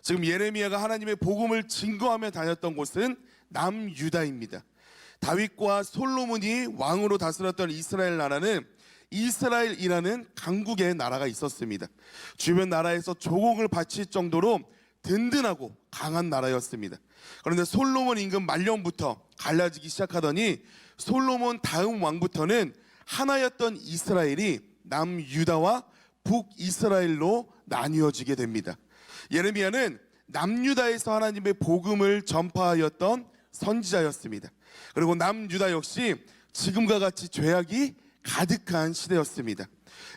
지금 예레미야가 하나님의 복음을 증거하며 다녔던 곳은 남유다입니다. 다윗과 솔로몬이 왕으로 다스렸던 이스라엘 나라는 이스라엘이라는 강국의 나라가 있었습니다. 주변 나라에서 조공을 바칠 정도로 든든하고 강한 나라였습니다. 그런데 솔로몬 임금 말년부터 갈라지기 시작하더니 솔로몬 다음 왕부터는 하나였던 이스라엘이 남유다와 북이스라엘로 나뉘어지게 됩니다. 예레미야는 남유다에서 하나님의 복음을 전파하였던 선지자였습니다. 그리고 남유다 역시 지금과 같이 죄악이 가득한 시대였습니다.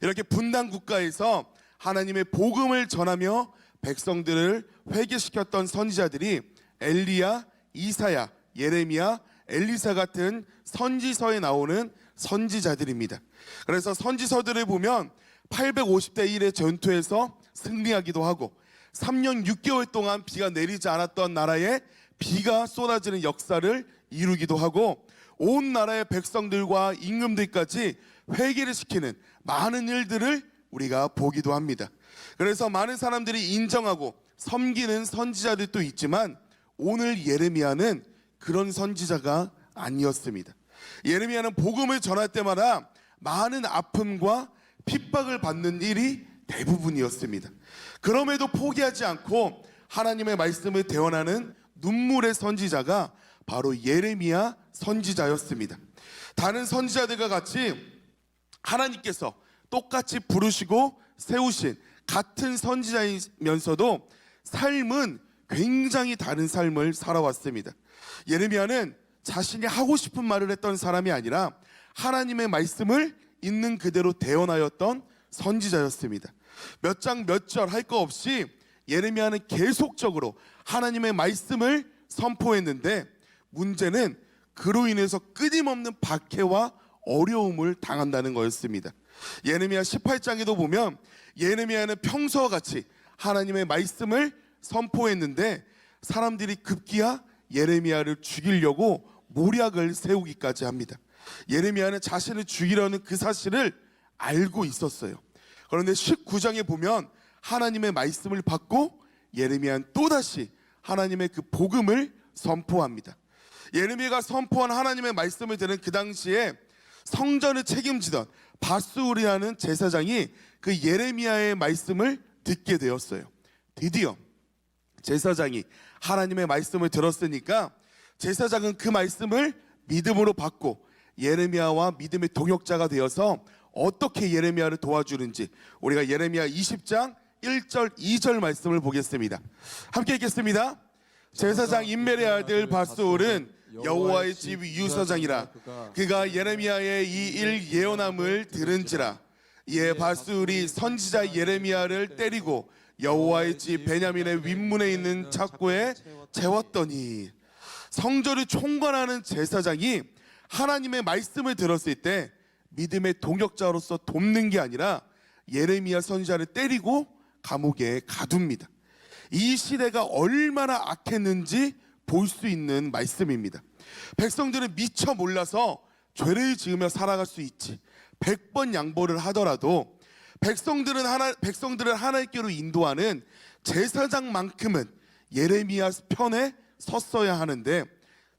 이렇게 분단 국가에서 하나님의 복음을 전하며 백성들을 회개시켰던 선지자들이 엘리야, 이사야, 예레미야, 엘리사 같은 선지서에 나오는 선지자들입니다. 그래서 선지서들을 보면 850대 1의 전투에서 승리하기도 하고 3년 6개월 동안 비가 내리지 않았던 나라에 비가 쏟아지는 역사를 이루기도 하고 온 나라의 백성들과 임금들까지 회개를 시키는 많은 일들을 우리가 보기도 합니다. 그래서 많은 사람들이 인정하고 섬기는 선지자들도 있지만 오늘 예레미야는 그런 선지자가 아니었습니다. 예레미야는 복음을 전할 때마다 많은 아픔과 핍박을 받는 일이 대부분이었습니다. 그럼에도 포기하지 않고 하나님의 말씀을 대언하는 눈물의 선지자가 바로 예레미야 선지자였습니다. 다른 선지자들과 같이 하나님께서 똑같이 부르시고 세우신 같은 선지자이면서도 삶은 굉장히 다른 삶을 살아왔습니다. 예레미야는 자신이 하고 싶은 말을 했던 사람이 아니라 하나님의 말씀을 있는 그대로 대언하였던 선지자였습니다. 몇 장 몇 절 할 거 없이 예레미야는 계속적으로 하나님의 말씀을 선포했는데 문제는 그로 인해서 끊임없는 박해와 어려움을 당한다는 거였습니다. 예레미야 18장에도 보면 예레미야는 평소와 같이 하나님의 말씀을 선포했는데 사람들이 급기야 예레미야를 죽이려고 모략을 세우기까지 합니다. 예레미야는 자신을 죽이려는 그 사실을 알고 있었어요. 그런데 19장에 보면 하나님의 말씀을 받고 예레미야는 또다시 하나님의 그 복음을 선포합니다. 예레미야가 선포한 하나님의 말씀을 들은 그 당시에 성전을 책임지던 바스울이라는 제사장이 그 예레미야의 말씀을 듣게 되었어요. 드디어 제사장이 하나님의 말씀을 들었으니까 제사장은 그 말씀을 믿음으로 받고 예레미야와 믿음의 동역자가 되어서 어떻게 예레미야를 도와주는지 우리가 예레미야 20장 1절 2절 말씀을 보겠습니다. 함께 읽겠습니다. 제사장 임멜의 아들 바스울은 여호와의 집 유서장이라 그가 예레미야의 이 일 예언함을 들은지라 이에 바스울이 선지자 예레미야를 때리고 여호와의 집 베냐민의 윗문에 있는 창고에 채웠더니 성전을 총괄하는 제사장이 하나님의 말씀을 들었을 때 믿음의 동역자로서 돕는 게 아니라 예레미야 선지자를 때리고 감옥에 가둡니다. 이 시대가 얼마나 악했는지 볼 수 있는 말씀입니다. 백성들은 미처 몰라서 죄를 지으며 살아갈 수 있지 100번 양보를 하더라도 백성들을 하나님께로 인도하는 제사장만큼은 예레미야 편에 섰어야 하는데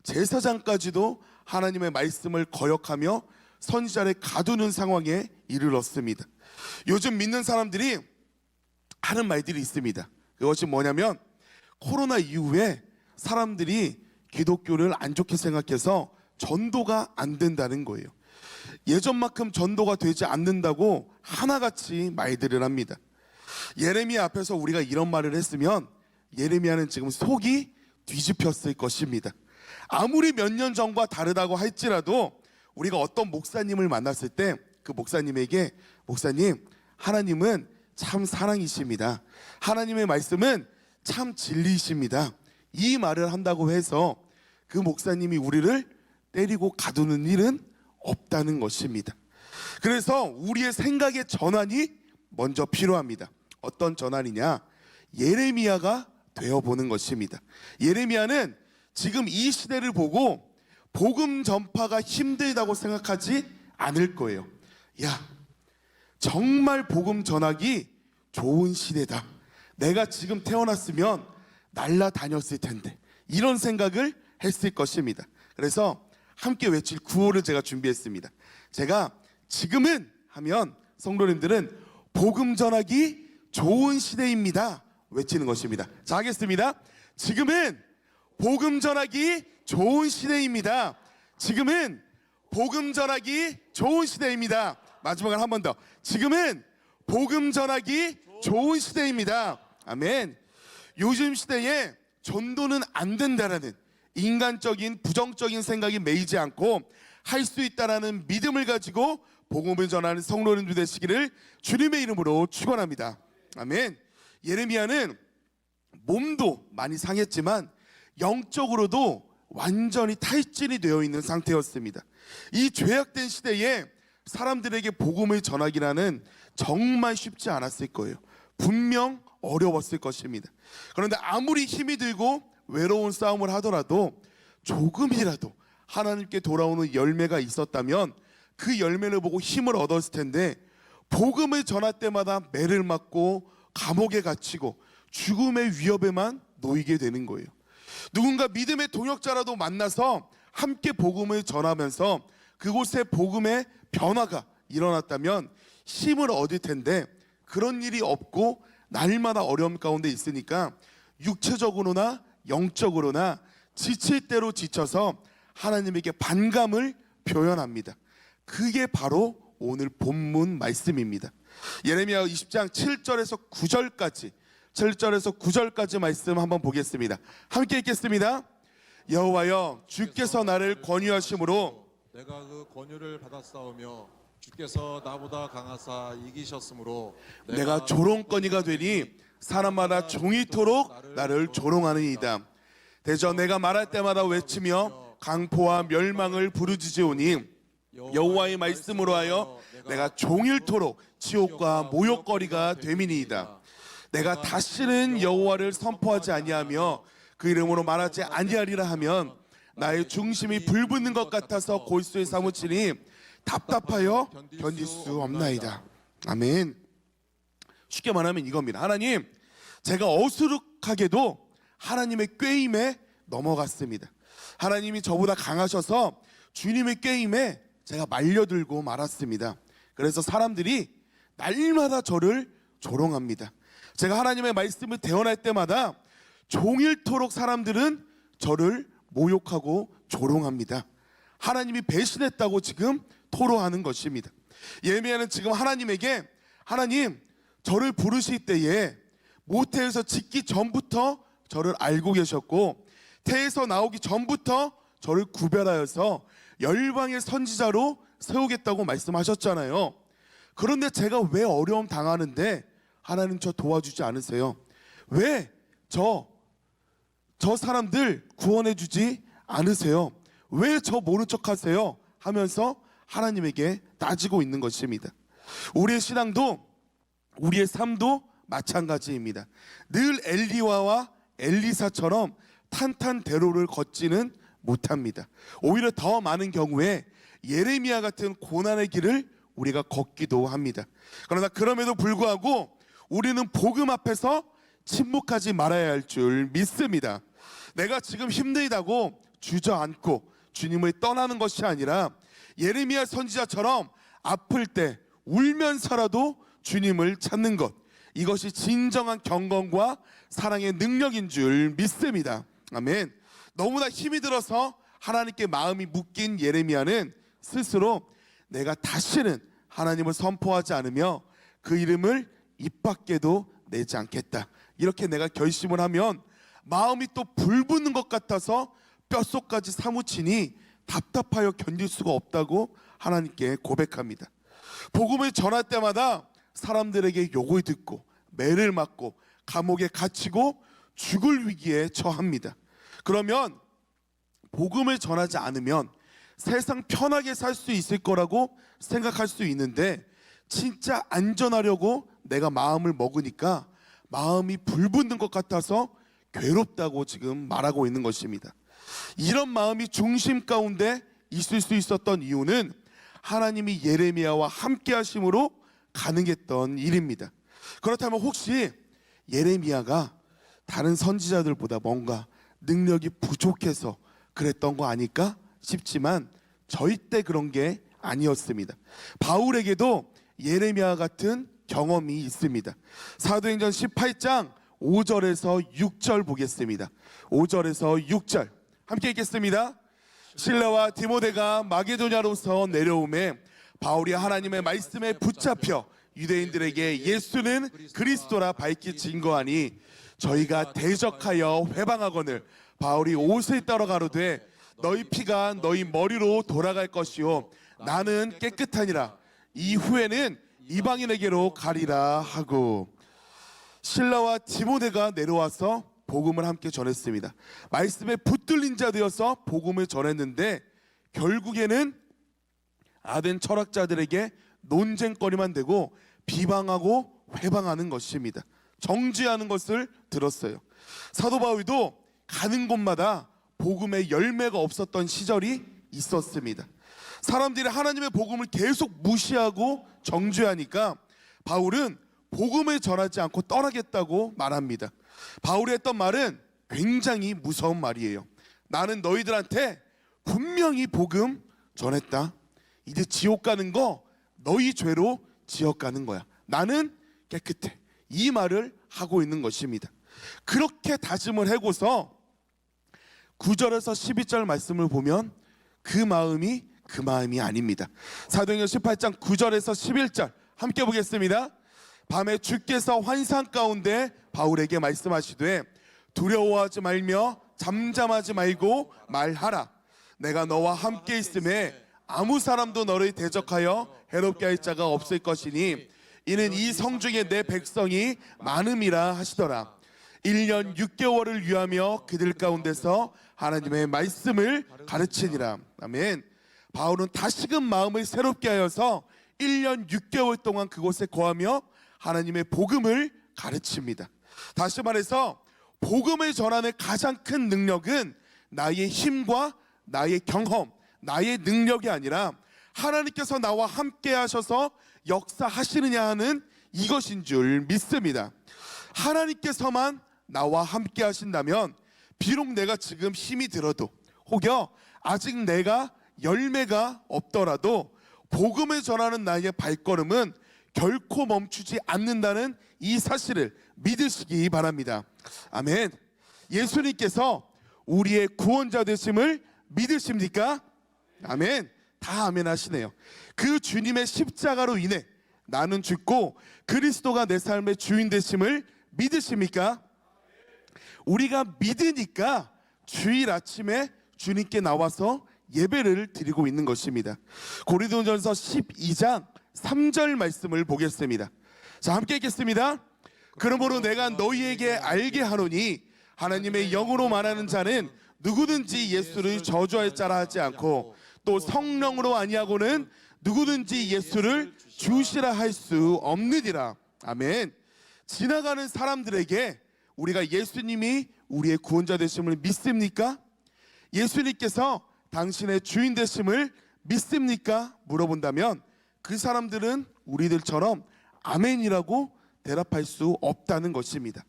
제사장까지도 하나님의 말씀을 거역하며 선지자를 가두는 상황에 이르렀습니다. 요즘 믿는 사람들이 하는 말들이 있습니다. 그것이 뭐냐면 코로나 이후에 사람들이 기독교를 안 좋게 생각해서 전도가 안 된다는 거예요. 예전만큼 전도가 되지 않는다고 하나같이 말들을 합니다. 예레미야 앞에서 우리가 이런 말을 했으면 예레미야는 지금 속이 뒤집혔을 것입니다. 아무리 몇 년 전과 다르다고 할지라도 우리가 어떤 목사님을 만났을 때 그 목사님에게 목사님 하나님은 참 사랑이십니다. 하나님의 말씀은 참 진리이십니다. 이 말을 한다고 해서 그 목사님이 우리를 때리고 가두는 일은 없다는 것입니다. 그래서 우리의 생각의 전환이 먼저 필요합니다. 어떤 전환이냐? 예레미야가 되어보는 것입니다. 예레미야는 지금 이 시대를 보고 복음 전파가 힘들다고 생각하지 않을 거예요. 야, 정말 복음 전하기 좋은 시대다. 내가 지금 태어났으면 날아다녔을 텐데, 이런 생각을 했을 것입니다. 그래서 함께 외칠 구호를 제가 준비했습니다. 제가 지금은 하면 성도님들은 복음 전하기 좋은 시대입니다 외치는 것입니다. 자, 하겠습니다. 지금은 복음 전하기 좋은 시대입니다. 지금은 복음 전하기 좋은 시대입니다. 마지막으로 한 번 더. 지금은 복음 전하기 좋은 시대입니다. 아멘. 요즘 시대에 전도는 안 된다라는 인간적인 부정적인 생각이 매이지 않고 할 수 있다라는 믿음을 가지고 복음을 전하는 성도님들 되시기를 주님의 이름으로 축원합니다. 아멘. 예레미야는 몸도 많이 상했지만 영적으로도 완전히 탈진이 되어 있는 상태였습니다. 이 죄악된 시대에 사람들에게 복음을 전하기라는 정말 쉽지 않았을 거예요. 분명 어려웠을 것입니다. 그런데 아무리 힘이 들고 외로운 싸움을 하더라도 조금이라도 하나님께 돌아오는 열매가 있었다면 그 열매를 보고 힘을 얻었을 텐데, 복음을 전할 때마다 매를 맞고 감옥에 갇히고 죽음의 위협에만 놓이게 되는 거예요. 누군가 믿음의 동역자라도 만나서 함께 복음을 전하면서 그곳에 복음의 변화가 일어났다면 힘을 얻을 텐데, 그런 일이 없고 날마다 어려움 가운데 있으니까 육체적으로나 영적으로나 지칠 대로 지쳐서 하나님에게 반감을 표현합니다. 그게 바로 오늘 본문 말씀입니다. 예레미야 20장 7절에서 9절까지 말씀 한번 보겠습니다. 함께 읽겠습니다. 여호와여, 주께서 나를 권유하심으로 내가 그 권유를 받았사오며 주께서 나보다 강하사 이기셨으므로 내가 조롱거리가 되니 사람마다 종이토록 나를 조롱하느니이다. 대저 내가 말할 때마다 외치며 강포와 멸망을 부르짖으오니 여호와의 말씀으로 하여 내가 종일토록 치욕과 모욕거리가 됨이니이다. 내가 다시는 여호와를 선포하지 아니하며 그 이름으로 말하지 아니하리라 하면 나의 중심이 불붙는 것 같아서 골수에 사무치니 답답하여 견딜 수 없나이다. 아멘. 쉽게 말하면 이겁니다. 하나님, 제가 어수룩하게도 하나님의 꾀임에 넘어갔습니다. 하나님이 저보다 강하셔서 주님의 꾀임에 제가 말려들고 말았습니다. 그래서 사람들이 날마다 저를 조롱합니다. 제가 하나님의 말씀을 대언할 때마다 종일토록 사람들은 저를 모욕하고 조롱합니다. 하나님이 배신했다고 지금 토로하는 것입니다. 예레미야는 지금 하나님에게, 하나님, 저를 부르실 때에 모태에서 짓기 전부터 저를 알고 계셨고 태에서 나오기 전부터 저를 구별하여서 열방의 선지자로 세우겠다고 말씀하셨잖아요. 그런데 제가 왜 어려움 당하는데 하나님 저 도와주지 않으세요? 왜 저 사람들 구원해 주지 않으세요? 왜 저 모른 척 하세요? 하면서 하나님에게 따지고 있는 것입니다. 우리의 신앙도, 우리의 삶도 마찬가지입니다. 늘 엘리야와 엘리사처럼 탄탄대로를 걷지는 못합니다. 오히려 더 많은 경우에 예레미야 같은 고난의 길을 우리가 걷기도 합니다. 그러나 그럼에도 불구하고 우리는 복음 앞에서 침묵하지 말아야 할 줄 믿습니다. 내가 지금 힘들다고 주저앉고 주님을 떠나는 것이 아니라 예레미야 선지자처럼 아플 때 울면서라도 주님을 찾는 것, 이것이 진정한 경건과 사랑의 능력인 줄 믿습니다. 아멘. 너무나 힘이 들어서 하나님께 마음이 묶인 예레미야는 스스로 내가 다시는 하나님을 선포하지 않으며 그 이름을 입 밖에도 내지 않겠다, 이렇게 내가 결심을 하면 마음이 또 불붙는 것 같아서 뼛속까지 사무치니 답답하여 견딜 수가 없다고 하나님께 고백합니다. 복음을 전할 때마다 사람들에게 욕을 듣고 매를 맞고 감옥에 갇히고 죽을 위기에 처합니다. 그러면 복음을 전하지 않으면 세상 편하게 살 수 있을 거라고 생각할 수 있는데, 진짜 안전하려고 내가 마음을 먹으니까 마음이 불붙는 것 같아서 괴롭다고 지금 말하고 있는 것입니다. 이런 마음이 중심 가운데 있을 수 있었던 이유는 하나님이 예레미야와 함께 하심으로 가능했던 일입니다. 그렇다면 혹시 예레미야가 다른 선지자들보다 뭔가 능력이 부족해서 그랬던 거 아닐까 싶지만 절대 그런 게 아니었습니다. 바울에게도 예레미야 같은 경험이 있습니다. 사도행전 18장 5절에서 6절 보겠습니다. 5절에서 6절 함께 읽겠습니다. 실라와 디모데가 마게도냐로서 내려오매 바울이 하나님의 말씀에 붙잡혀 유대인들에게 예수는 그리스도라 밝히 증거하니 저희가 대적하여 회방하거늘 바울이 옷을 따러 가로되 너희 피가 너희 머리로 돌아갈 것이요 나는 깨끗하니라 이후에는 이방인에게로 가리라 하고, 실라와 디모데가 내려와서 복음을 함께 전했습니다. 말씀에 붙들린 자 되어서 복음을 전했는데 결국에는 아덴 철학자들에게 논쟁거리만 되고 비방하고 회방하는 것입니다. 정죄하는 것을 들었어요. 사도 바울도 가는 곳마다 복음의 열매가 없었던 시절이 있었습니다. 사람들이 하나님의 복음을 계속 무시하고 정죄하니까 바울은 복음을 전하지 않고 떠나겠다고 말합니다. 바울이 했던 말은 굉장히 무서운 말이에요. 나는 너희들한테 분명히 복음 전했다. 이제 지옥 가는 거 너희 죄로 지옥 가는 거야. 나는 깨끗해. 이 말을 하고 있는 것입니다. 그렇게 다짐을 하고서 9절에서 12절 말씀을 보면 그 마음이 아닙니다. 사도행전 18장 9절에서 11절 함께 보겠습니다. 밤에 주께서 환상 가운데 바울에게 말씀하시되 두려워하지 말며 잠잠하지 말고 말하라. 내가 너와 함께 있음에 아무 사람도 너를 대적하여 해롭게 할 자가 없을 것이니 이는 이 성중에 내 백성이 많음이라 하시더라. 1년 6개월을 위하며 그들 가운데서 하나님의 말씀을 가르치니라. 아멘. 바울은 다시금 마음을 새롭게 하여서 1년 6개월 동안 그곳에 거하며 하나님의 복음을 가르칩니다. 다시 말해서 복음을 전하는 가장 큰 능력은 나의 힘과 나의 경험, 나의 능력이 아니라 하나님께서 나와 함께 하셔서 역사하시느냐 하는 이것인 줄 믿습니다. 하나님께서만 나와 함께 하신다면 비록 내가 지금 힘이 들어도 혹여 아직 내가 열매가 없더라도 복음을 전하는 나의 발걸음은 결코 멈추지 않는다는 이 사실을 믿으시기 바랍니다. 아멘. 예수님께서 우리의 구원자 되심을 믿으십니까? 아멘. 다 아멘 하시네요. 그 주님의 십자가로 인해 나는 죽고 그리스도가 내 삶의 주인 되심을 믿으십니까? 우리가 믿으니까 주일 아침에 주님께 나와서 예배를 드리고 있는 것입니다. 고린도전서 12장 3절 말씀을 보겠습니다. 자, 함께 읽겠습니다. 그러므로 내가 너희에게 알게 하노니 하나님의 영으로 말하는 자는 누구든지 예수를 저주할 자라 하지 않고 또 성령으로 아니하고는 누구든지 예수를 주시라 할 수 없느니라. 아멘. 지나가는 사람들에게 우리가 예수님이 우리의 구원자 되심을 믿습니까? 예수님께서 당신의 주인 되심을 믿습니까? 물어본다면 그 사람들은 우리들처럼 아멘이라고 대답할 수 없다는 것입니다.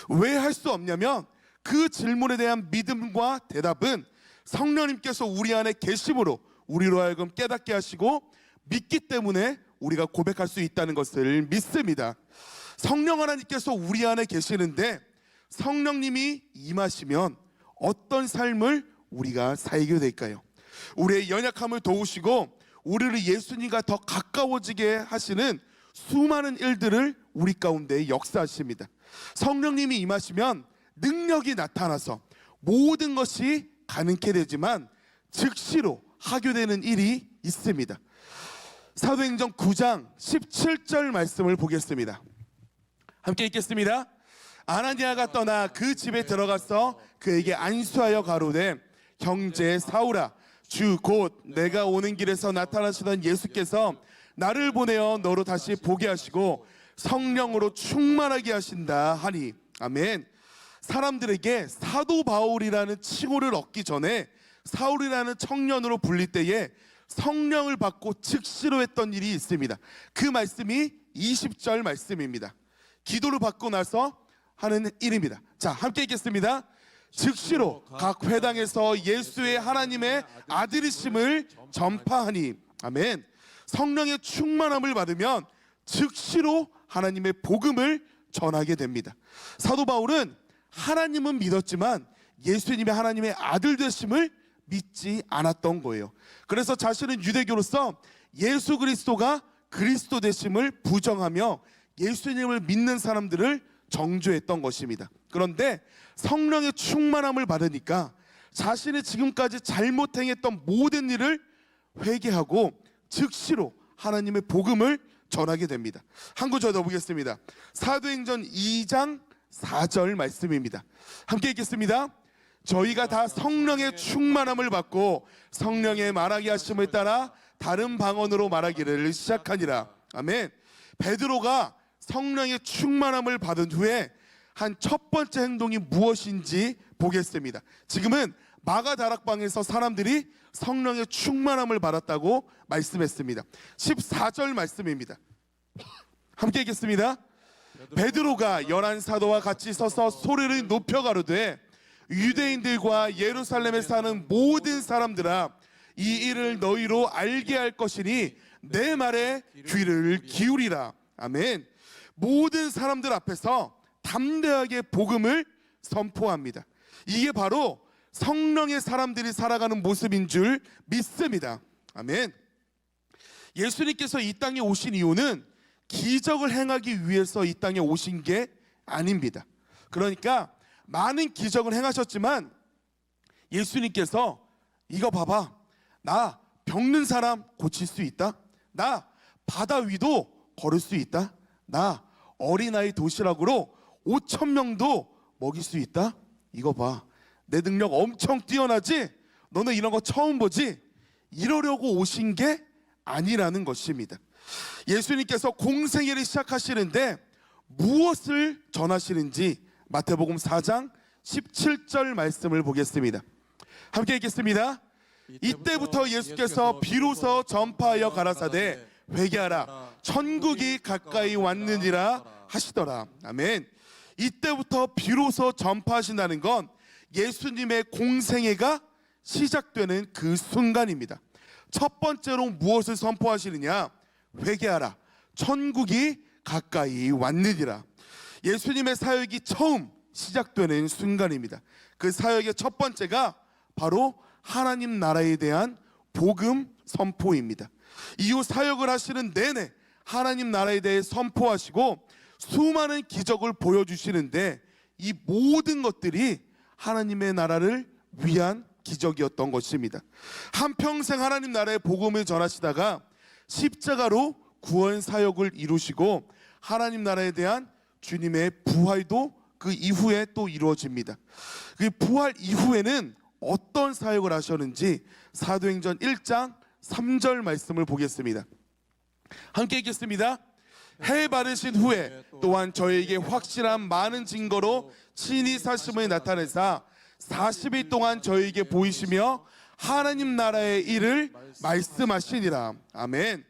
왜 할 수 없냐면 그 질문에 대한 믿음과 대답은 성령님께서 우리 안에 계심으로 우리로 하여금 깨닫게 하시고 믿기 때문에 우리가 고백할 수 있다는 것을 믿습니다. 성령 하나님께서 우리 안에 계시는데 성령님이 임하시면 어떤 삶을 우리가 살게 될까요? 우리의 연약함을 도우시고 우리를 예수님과 더 가까워지게 하시는 수많은 일들을 우리 가운데 역사하십니다. 성령님이 임하시면 능력이 나타나서 모든 것이 가능케 되지만 즉시로 하게 되는 일이 있습니다. 사도행전 9장 17절 말씀을 보겠습니다. 함께 읽겠습니다. 아나니아가 떠나 그 집에 들어가서 그에게 안수하여 가로되 형제 사울아 주 곧 내가 오는 길에서 나타나시던 예수께서 나를 보내어 너로 다시 보게 하시고 성령으로 충만하게 하신다 하니. 아멘. 사람들에게 사도 바울이라는 칭호를 얻기 전에 사울이라는 청년으로 불릴 때에 성령을 받고 즉시로 했던 일이 있습니다. 그 말씀이 20절 말씀입니다. 기도를 받고 나서 하는 일입니다. 자, 자, 함께 읽겠습니다. 즉시로 각 회당에서 예수의 하나님의 아들이심을 전파하니. 아멘. 성령의 충만함을 받으면 즉시로 하나님의 복음을 전하게 됩니다. 사도 바울은 하나님은 믿었지만 예수님의 하나님의 아들 되심을 믿지 않았던 거예요. 그래서 자신은 유대교로서 예수 그리스도가 그리스도 되심을 부정하며 예수님을 믿는 사람들을 정죄했던 것입니다. 그런데 성령의 충만함을 받으니까 자신이 지금까지 잘못 행했던 모든 일을 회개하고 즉시로 하나님의 복음을 전하게 됩니다. 한 구절 더 보겠습니다. 사도행전 2장 4절 말씀입니다. 함께 읽겠습니다. 저희가 다 성령의 충만함을 받고 성령의 말하게 하심을 따라 다른 방언으로 말하기를 시작하니라. 아멘. 베드로가 성령의 충만함을 받은 후에 한 첫 번째 행동이 무엇인지 보겠습니다. 지금은 마가다락방에서 사람들이 성령의 충만함을 받았다고 말씀했습니다. 14절 말씀입니다. 함께 읽겠습니다. 베드로가 11사도와 같이 서서 소리를 높여 가로되 유대인들과 예루살렘에 사는 모든 사람들아, 이 일을 너희로 알게 할 것이니 내 말에 귀를 기울이라. 아멘. 모든 사람들 앞에서 담대하게 복음을 선포합니다. 이게 바로 성령의 사람들이 살아가는 모습인 줄 믿습니다. 아멘. 예수님께서 이 땅에 오신 이유는 기적을 행하기 위해서 이 땅에 오신 게 아닙니다. 그러니까 많은 기적을 행하셨지만 예수님께서 이거 봐봐, 나 병든 사람 고칠 수 있다, 나 바다 위도 걸을 수 있다, 나 어린아이 도시락으로 5,000명도 먹일 수 있다, 이거 봐, 내 능력 엄청 뛰어나지, 너는 이런 거 처음 보지, 이러려고 오신 게 아니라는 것입니다. 예수님께서 공생애를 시작하시는데 무엇을 전하시는지 마태복음 4장 17절 말씀을 보겠습니다. 함께 읽겠습니다. 이때부터 예수께서 비로소 전파하여 가라사대 회개하라, 천국이 가까이 왔느니라 하시더라. 아멘. 이때부터 비로소 전파하신다는 건 예수님의 공생애가 시작되는 그 순간입니다. 첫 번째로 무엇을 선포하시느냐? 회개하라, 천국이 가까이 왔느니라. 예수님의 사역이 처음 시작되는 순간입니다. 그 사역의 첫 번째가 바로 하나님 나라에 대한 복음 선포입니다. 이후 사역을 하시는 내내 하나님 나라에 대해 선포하시고 수많은 기적을 보여주시는데 이 모든 것들이 하나님의 나라를 위한 기적이었던 것입니다. 한평생 하나님 나라의 복음을 전하시다가 십자가로 구원 사역을 이루시고 하나님 나라에 대한 주님의 부활도 그 이후에 또 이루어집니다. 그 부활 이후에는 어떤 사역을 하셨는지 사도행전 1장 3절 말씀을 보겠습니다. 함께 읽겠습니다. 해 바르신 후에 또한 저에게 확실한 많은 증거로 친히 사심을 나타내사 40일 동안 저에게 보이시며 하나님 나라의 일을 말씀하시니라. 아멘.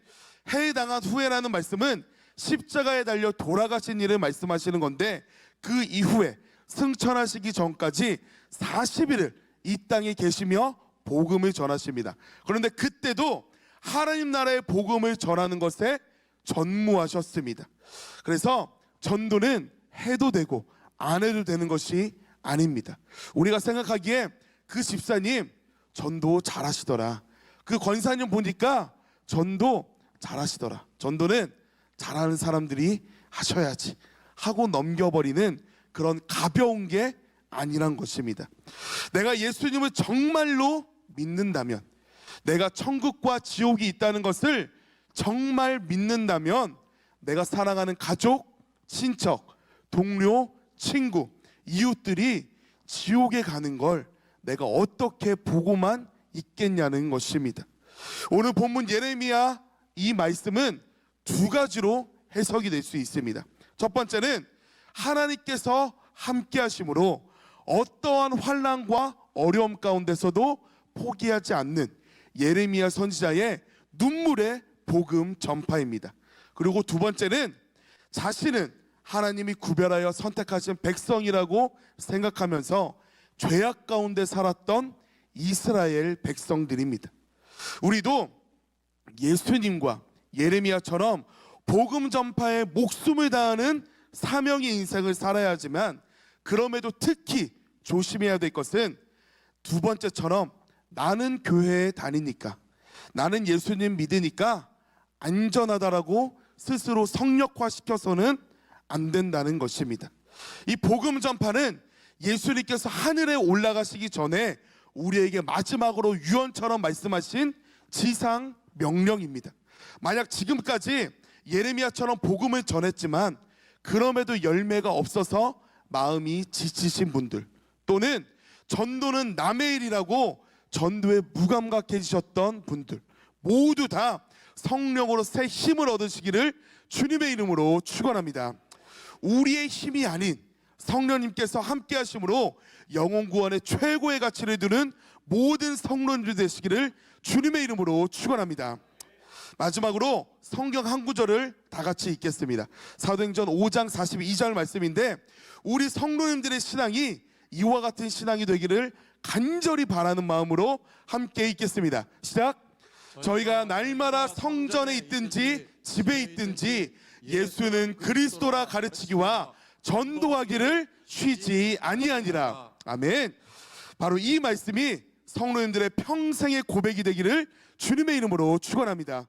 해당한 후에라는 말씀은 십자가에 달려 돌아가신 일을 말씀하시는 건데 그 이후에 승천하시기 전까지 40일을 이 땅에 계시며 복음을 전하십니다. 그런데 그때도 하나님 나라의 복음을 전하는 것에 전무하셨습니다. 그래서 전도는 해도 되고 안 해도 되는 것이 아닙니다. 우리가 생각하기에 그 집사님 전도 잘하시더라, 그 권사님 보니까 전도 잘하시더라, 전도는 잘하는 사람들이 하셔야지 하고 넘겨버리는 그런 가벼운 게 아니란 것입니다. 내가 예수님을 정말로 믿는다면, 내가 천국과 지옥이 있다는 것을 정말 믿는다면 내가 사랑하는 가족, 친척, 동료, 친구, 이웃들이 지옥에 가는 걸 내가 어떻게 보고만 있겠냐는 것입니다. 오늘 본문 예레미야 이 말씀은 두 가지로 해석이 될 수 있습니다. 첫 번째는 하나님께서 함께 하심으로 어떠한 환난과 어려움 가운데서도 포기하지 않는 예레미야 선지자의 눈물의 복음 전파입니다. 그리고 두 번째는 자신은 하나님이 구별하여 선택하신 백성이라고 생각하면서 죄악 가운데 살았던 이스라엘 백성들입니다. 우리도 예수님과 예레미야처럼 복음 전파에 목숨을 다하는 사명의 인생을 살아야 하지만, 그럼에도 특히 조심해야 될 것은 두 번째처럼 나는 교회에 다니니까, 나는 예수님 믿으니까 안전하다라고 스스로 성역화시켜서는 안 된다는 것입니다. 이 복음 전파는 예수님께서 하늘에 올라가시기 전에 우리에게 마지막으로 유언처럼 말씀하신 지상 명령입니다. 만약 지금까지 예레미야처럼 복음을 전했지만 그럼에도 열매가 없어서 마음이 지치신 분들, 또는 전도는 남의 일이라고 전도에 무감각해지셨던 분들, 모두 다 성령으로 새 힘을 얻으시기를 주님의 이름으로 축원합니다. 우리의 힘이 아닌 성령님께서 함께 하심으로 영혼 구원의 최고의 가치를 두는 모든 성도님들 되시기를 주님의 이름으로 축원합니다. 마지막으로 성경 한 구절을 다 같이 읽겠습니다. 사도행전 5장 42절 말씀인데, 우리 성도님들의 신앙이 이와 같은 신앙이 되기를 간절히 바라는 마음으로 함께 읽겠습니다. 시작. 저희가 날마다 성전에 있든지 집에 있든지 예수는 그리스도라 가르치기와 전도하기를 쉬지 아니하니라. 아멘. 바로 이 말씀이 성도님들의 평생의 고백이 되기를 주님의 이름으로 축원합니다.